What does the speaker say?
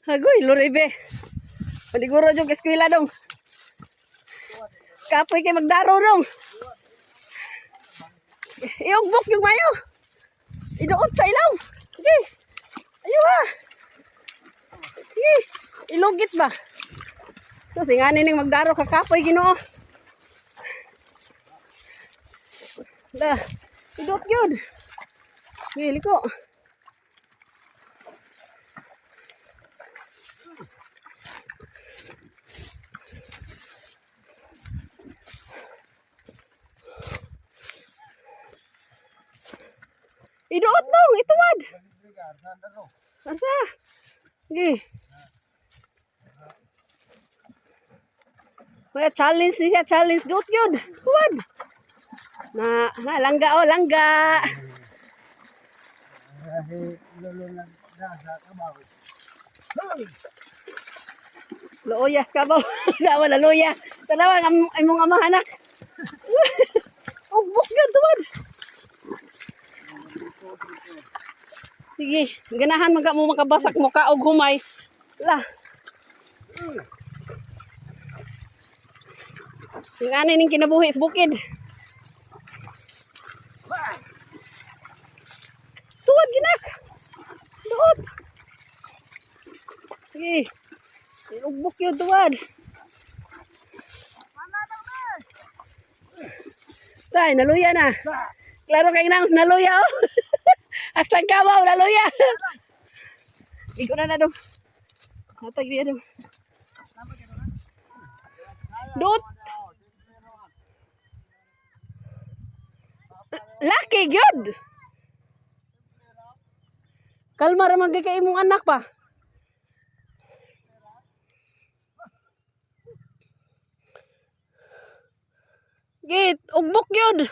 Agoy, luribe. Paniguro jog eskwela dong. Kapoy kay magdaro dong. Iugbok yung mayo. Iduot sa ilaw. Sige. Ayo ha. Sige. Ilugit ba? So, singanin ning magdaro ka kapoy Ginoo. Dah. Iduot yun. Sige, liko. Iduot dong, ituwad. Asa? Sige. May challenge niya, challenge. Duot yun. Tuwad. Langga oh, langga. Luyas ka ba? Dawa na luya. Tanawa ang imong amahanak. Ugbok yun, tuwad. Sige, ganahan maga mo makabasak mo ka og humay. La. Ngani ning kinabuhi sa bukid. Tuwad ginak. Duot. Sige. Ugbok yun, tuwad. Tay, naluya na. Klaro kay nang naluya oh. Aslang kabaw, naluya. Iko na dong. Natag dia dong. Dut. Laki gyud. Kalma ra man kay imong anak pa. Git, ugbok gyud.